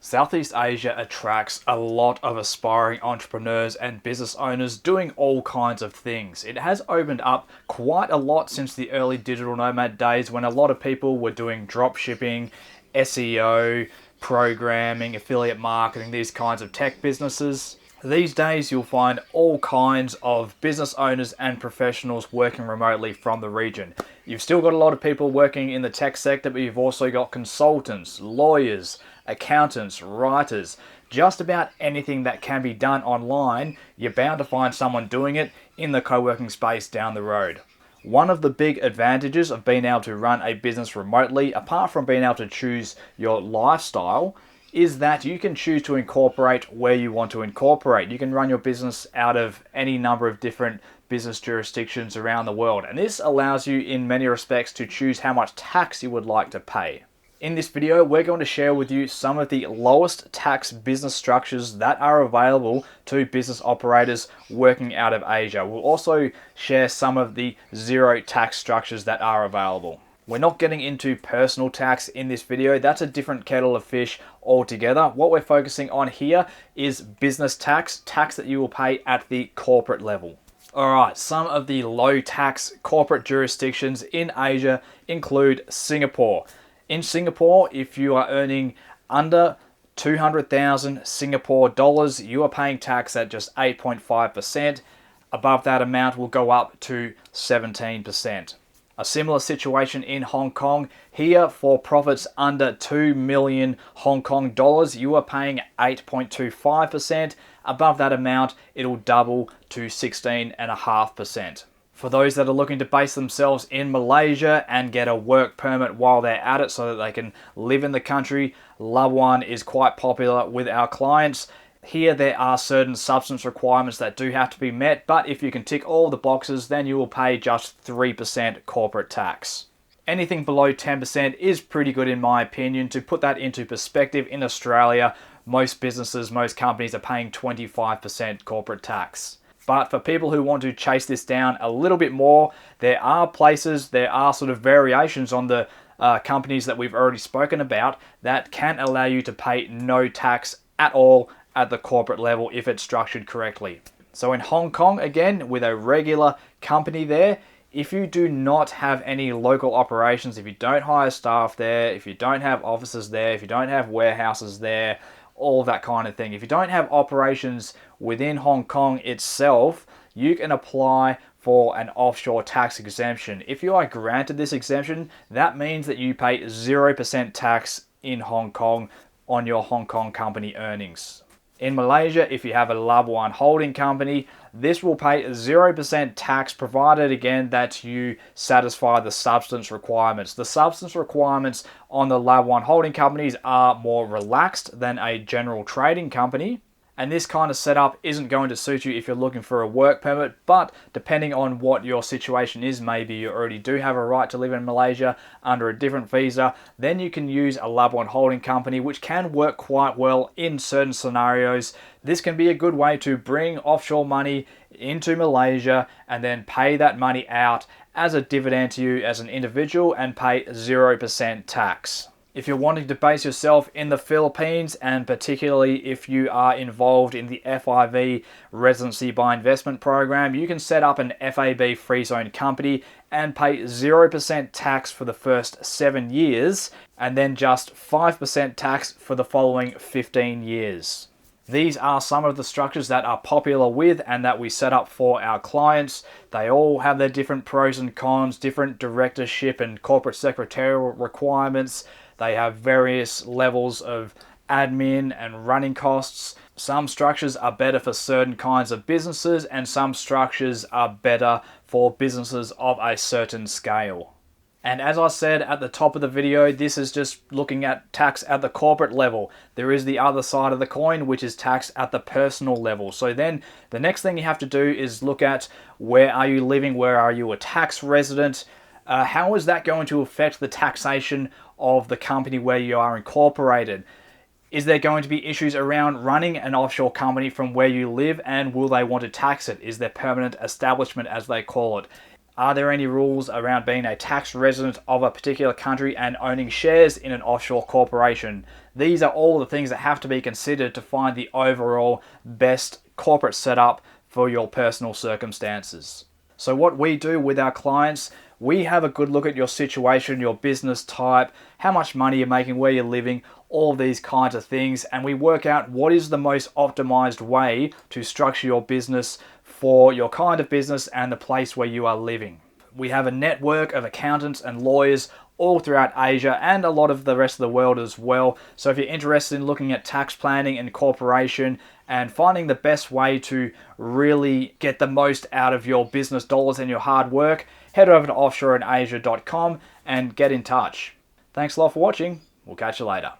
Southeast Asia attracts a lot of aspiring entrepreneurs and business owners doing all kinds of things. It has opened up quite a lot since the early digital nomad days when a lot of people were doing drop shipping, SEO, programming, affiliate marketing, these kinds of tech businesses. These days you'll find all kinds of business owners and professionals working remotely from the region. You've still got a lot of people working in the tech sector, but you've also got consultants, lawyers, accountants, writers, just about anything that can be done online. You're bound to find someone doing it in the co-working space down the road. One of the big advantages of being able to run a business remotely, apart from being able to choose your lifestyle, is that you can choose to incorporate where you want to incorporate. You can run your business out of any number of different business jurisdictions around the world. And this allows you in many respects to choose how much tax you would like to pay. In this video, we're going to share with you some of the lowest tax business structures that are available to business operators working out of Asia. We'll also share some of the zero tax structures that are available. We're not getting into personal tax in this video. That's a different kettle of fish altogether. What we're focusing on here is business tax, tax that you will pay at the corporate level. All right, some of the low tax corporate jurisdictions in Asia include Singapore. In Singapore, if you are earning under 200,000 Singapore dollars, you are paying tax at just 8.5%. Above that amount will go up to 17%. A similar situation in Hong Kong. Here, for profits under 2 million Hong Kong dollars, you are paying 8.25%. Above that amount, it'll double to 16.5%. For those that are looking to base themselves in Malaysia and get a work permit while they're at it so that they can live in the country, Labuan is quite popular with our clients. Here there are certain substance requirements that do have to be met, but if you can tick all the boxes, then you will pay just 3% corporate tax. Anything below 10% is pretty good in my opinion. To put that into perspective, in Australia, most businesses, most companies are paying 25% corporate tax. But for people who want to chase this down a little bit more, there are places, there are sort of variations on the companies that we've already spoken about that can allow you to pay no tax at all at the corporate level if it's structured correctly. So in Hong Kong, again, with a regular company there, if you do not have any local operations, if you don't hire staff there, if you don't have offices there, if you don't have warehouses there, all that kind of thing, if you don't have operations within Hong Kong itself, you can apply for an offshore tax exemption. If you are granted this exemption, that means that you pay 0% tax in Hong Kong on your Hong Kong company earnings. In Malaysia, if you have a Labuan holding company, this will pay 0% tax provided again that you satisfy the substance requirements. The substance requirements on the Labuan holding companies are more relaxed than a general trading company. And this kind of setup isn't going to suit you if you're looking for a work permit, but depending on what your situation is, maybe you already do have a right to live in Malaysia under a different visa, then you can use a Labuan holding company, which can work quite well in certain scenarios. This can be a good way to bring offshore money into Malaysia and then pay that money out as a dividend to you as an individual and pay 0% tax. If you're wanting to base yourself in the Philippines, and particularly if you are involved in the FIV residency by investment program, you can set up an FAB free zone company and pay 0% tax for the first 7 years and then just 5% tax for the following 15 years. These are some of the structures that are popular with and that we set up for our clients. They all have their different pros and cons, different directorship and corporate secretarial requirements. They have various levels of admin and running costs. Some structures are better for certain kinds of businesses and some structures are better for businesses of a certain scale. And as I said at the top of the video, this is just looking at tax at the corporate level. There is the other side of the coin, which is tax at the personal level. So then the next thing you have to do is look at where are you living, where are you a tax resident, how is that going to affect the taxation of the company where you are incorporated? Is there going to be issues around running an offshore company from where you live, and will they want to tax it? Is there permanent establishment, as they call it? Are there any rules around being a tax resident of a particular country and owning shares in an offshore corporation? These are all the things that have to be considered to find the overall best corporate setup for your personal circumstances. So what we do with our clients, we have a good look at your situation, your business type, how much money you're making, where you're living, all these kinds of things, and we work out what is the most optimized way to structure your business for your kind of business and the place where you are living. We have a network of accountants and lawyers all throughout Asia and a lot of the rest of the world as well. So if you're interested in looking at tax planning and incorporation and finding the best way to really get the most out of your business dollars and your hard work, head over to offshoreinasia.com and get in touch. Thanks a lot for watching. We'll catch you later.